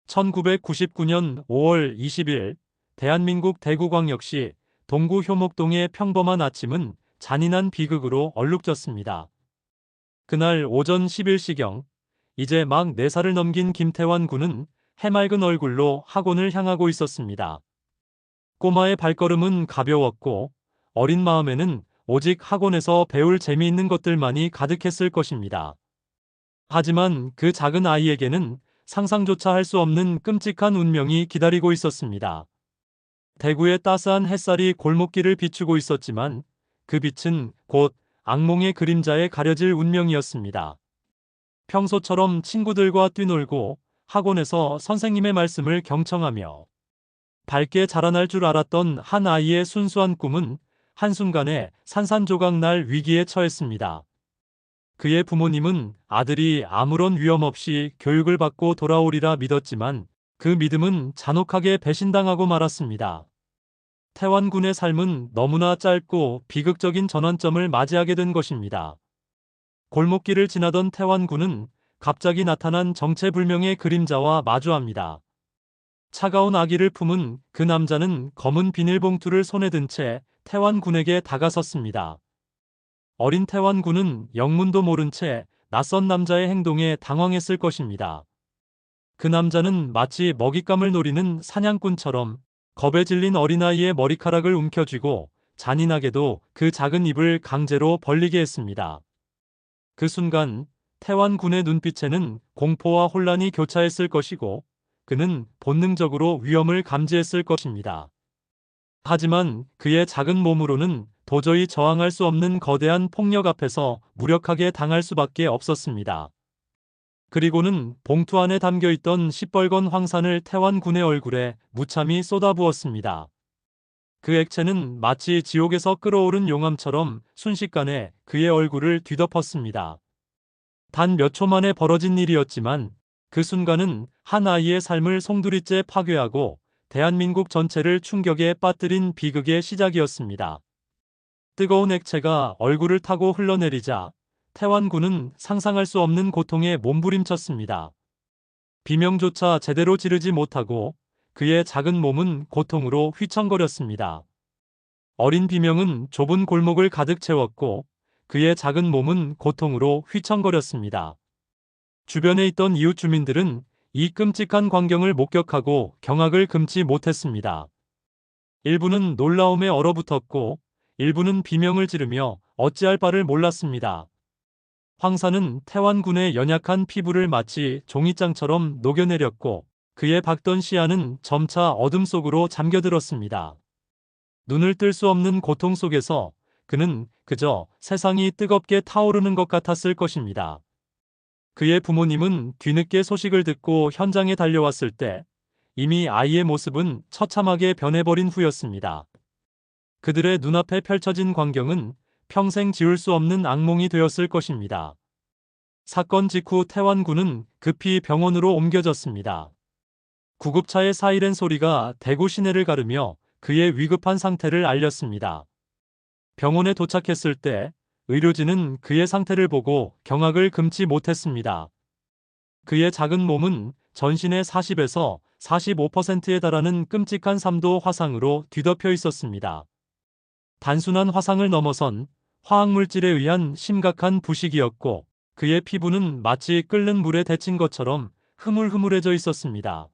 1999년 5월 20일 대한민국 대구광역시 동구 효목동의 평범한 아침은 잔인한 비극으로 얼룩졌습니다. 그날 오전 11시경 이제 막 4살을 넘긴 김태환 군은 해맑은 얼굴로 학원을 향하고 있었습니다. 꼬마의 발걸음은 가벼웠고 어린 마음에는 오직 학원에서 배울 재미있는 것들만이 가득했을 것입니다. 하지만 그 작은 아이에게는 상상조차 할 수 없는 끔찍한 운명이 기다리고 있었습니다. 대구의 따스한 햇살이 골목길을 비추고 있었지만 그 빛은 곧 악몽의 그림자에 가려질 운명이었습니다. 평소처럼 친구들과 뛰놀고 학원에서 선생님의 말씀을 경청하며 밝게 자라날 줄 알았던 한 아이의 순수한 꿈은 한순간에 산산조각 날 위기에 처했습니다. 그의 부모님은 아들이 아무런 위험 없이 교육을 받고 돌아오리라 믿었지만 그 믿음은 잔혹하게 배신당하고 말았습니다. 태환 군의 삶은 너무나 짧고 비극적인 전환점을 맞이하게 된 것입니다. 골목길을 지나던 태환 군은 갑자기 나타난 정체불명의 그림자와 마주합니다. 차가운 아기를 품은 그 남자는 검은 비닐봉투를 손에 든 채 태환 군에게 다가섰습니다. 어린 태환 군은 영문도 모른 채 낯선 남자의 행동에 당황했을 것입니다. 그 남자는 마치 먹잇감을 노리는 사냥꾼처럼 겁에 질린 어린아이의 머리카락을 움켜쥐고 잔인하게도 그 작은 입을 강제로 벌리게 했습니다. 그 순간 태환 군의 눈빛에는 공포와 혼란이 교차했을 것이고 그는 본능적으로 위험을 감지했을 것입니다. 하지만 그의 작은 몸으로는 도저히 저항할 수 없는 거대한 폭력 앞에서 무력하게 당할 수밖에 없었습니다. 그리고는 봉투 안에 담겨있던 시뻘건 황산을 태환 군의 얼굴에 무참히 쏟아부었습니다. 그 액체는 마치 지옥에서 끓어오른 용암처럼 순식간에 그의 얼굴을 뒤덮었습니다. 단 몇 초 만에 벌어진 일이었지만 그 순간은 한 아이의 삶을 송두리째 파괴하고 대한민국 전체를 충격에 빠뜨린 비극의 시작이었습니다. 뜨거운 액체가 얼굴을 타고 흘러내리자 태환 군은 상상할 수 없는 고통에 몸부림쳤습니다. 비명조차 제대로 지르지 못하고 그의 작은 몸은 고통으로 휘청거렸습니다. 어린 비명은 좁은 골목을 가득 채웠고 그의 작은 몸은 고통으로 휘청거렸습니다. 주변에 있던 이웃 주민들은 이 끔찍한 광경을 목격하고 경악을 금치 못했습니다. 일부는 놀라움에 얼어붙었고 일부는 비명을 지르며 어찌할 바를 몰랐습니다. 황사는 태환 군의 연약한 피부를 마치 종이장처럼 녹여내렸고 그의 밝던 시야는 점차 어둠 속으로 잠겨들었습니다. 눈을 뜰 수 없는 고통 속에서 그는 그저 세상이 뜨겁게 타오르는 것 같았을 것입니다. 그의 부모님은 뒤늦게 소식을 듣고 현장에 달려왔을 때 이미 아이의 모습은 처참하게 변해버린 후였습니다. 그들의 눈앞에 펼쳐진 광경은 평생 지울 수 없는 악몽이 되었을 것입니다. 사건 직후 태환 군은 급히 병원으로 옮겨졌습니다. 구급차의 사이렌 소리가 대구 시내를 가르며 그의 위급한 상태를 알렸습니다. 병원에 도착했을 때 의료진은 그의 상태를 보고 경악을 금치 못했습니다. 그의 작은 몸은 전신의 40에서 45%에 달하는 끔찍한 3도 화상으로 뒤덮여 있었습니다. 단순한 화상을 넘어선 화학물질에 의한 심각한 부식이었고 그의 피부는 마치 끓는 물에 데친 것처럼 흐물흐물해져 있었습니다.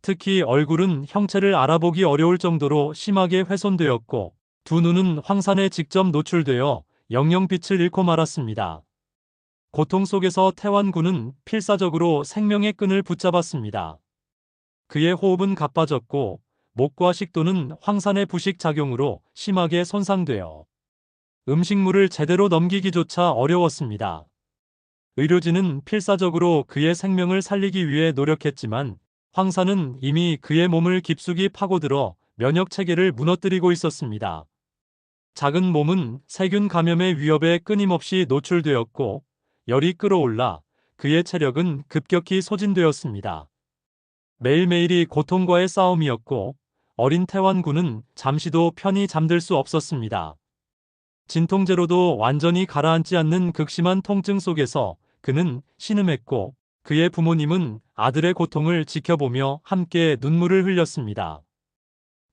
특히 얼굴은 형체를 알아보기 어려울 정도로 심하게 훼손되었고 두 눈은 황산에 직접 노출되어 영영빛을 잃고 말았습니다. 고통 속에서 태환 군은 필사적으로 생명의 끈을 붙잡았습니다. 그의 호흡은 가빠졌고 목과 식도는 황산의 부식 작용으로 심하게 손상되어 음식물을 제대로 넘기기조차 어려웠습니다. 의료진은 필사적으로 그의 생명을 살리기 위해 노력했지만 황산은 이미 그의 몸을 깊숙이 파고들어 면역 체계를 무너뜨리고 있었습니다. 작은 몸은 세균 감염의 위협에 끊임없이 노출되었고 열이 끌어올라 그의 체력은 급격히 소진되었습니다. 매일매일이 고통과의 싸움이었고 어린 태환 군은 잠시도 편히 잠들 수 없었습니다. 진통제로도 완전히 가라앉지 않는 극심한 통증 속에서 그는 신음했고 그의 부모님은 아들의 고통을 지켜보며 함께 눈물을 흘렸습니다.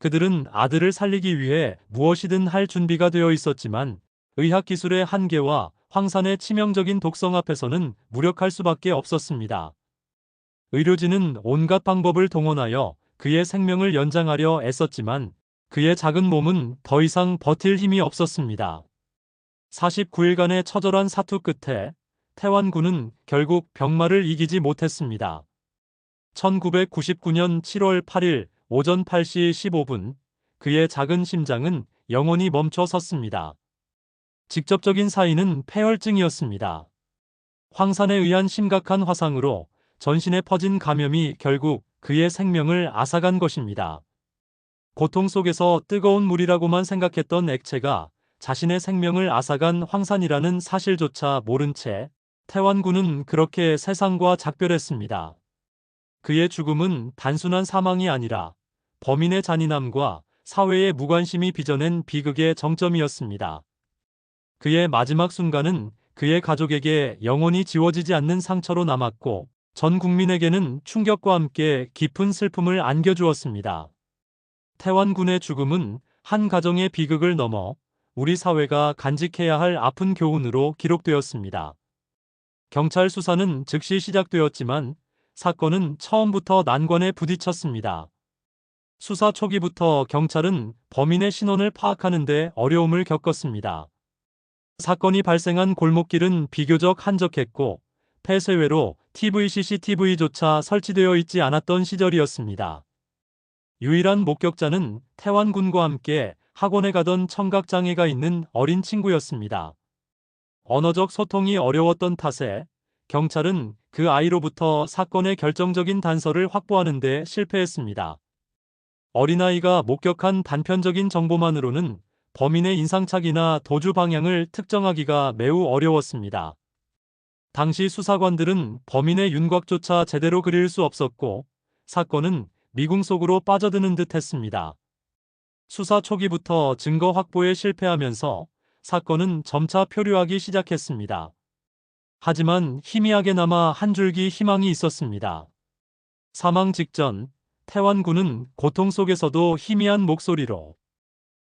그들은 아들을 살리기 위해 무엇이든 할 준비가 되어 있었지만 의학기술의 한계와 황산의 치명적인 독성 앞에서는 무력할 수밖에 없었습니다. 의료진은 온갖 방법을 동원하여 그의 생명을 연장하려 애썼지만 그의 작은 몸은 더 이상 버틸 힘이 없었습니다. 49일간의 처절한 사투 끝에 태완군은 결국 병마를 이기지 못했습니다. 1999년 7월 8일 오전 8시 15분 그의 작은 심장은 영원히 멈춰 섰습니다. 직접적인 사인은 폐혈증이었습니다. 황산에 의한 심각한 화상으로 전신에 퍼진 감염이 결국 그의 생명을 앗아간 것입니다. 고통 속에서 뜨거운 물이라고만 생각했던 액체가 자신의 생명을 앗아간 황산이라는 사실조차 모른 채 태완군은 그렇게 세상과 작별했습니다. 그의 죽음은 단순한 사망이 아니라 범인의 잔인함과 사회의 무관심이 빚어낸 비극의 정점이었습니다. 그의 마지막 순간은 그의 가족에게 영원히 지워지지 않는 상처로 남았고 전 국민에게는 충격과 함께 깊은 슬픔을 안겨주었습니다. 태완군의 죽음은 한 가정의 비극을 넘어 우리 사회가 간직해야 할 아픈 교훈으로 기록되었습니다. 경찰 수사는 즉시 시작되었지만 사건은 처음부터 난관에 부딪혔습니다. 수사 초기부터 경찰은 범인의 신원을 파악하는 데 어려움을 겪었습니다. 사건이 발생한 골목길은 비교적 한적했고 폐쇄외로 CCTV조차 설치되어 있지 않았던 시절이었습니다. 유일한 목격자는 태완군과 함께 학원에 가던 청각장애가 있는 어린 친구였습니다. 언어적 소통이 어려웠던 탓에 경찰은 그 아이로부터 사건의 결정적인 단서를 확보하는 데 실패했습니다. 어린아이가 목격한 단편적인 정보만으로는 범인의 인상착의나 도주 방향을 특정하기가 매우 어려웠습니다. 당시 수사관들은 범인의 윤곽조차 제대로 그릴 수 없었고 사건은 미궁 속으로 빠져드는 듯 했습니다. 수사 초기부터 증거 확보에 실패하면서 사건은 점차 표류하기 시작했습니다. 하지만 희미하게나마 한 줄기 희망이 있었습니다. 사망 직전 태완군은 고통 속에서도 희미한 목소리로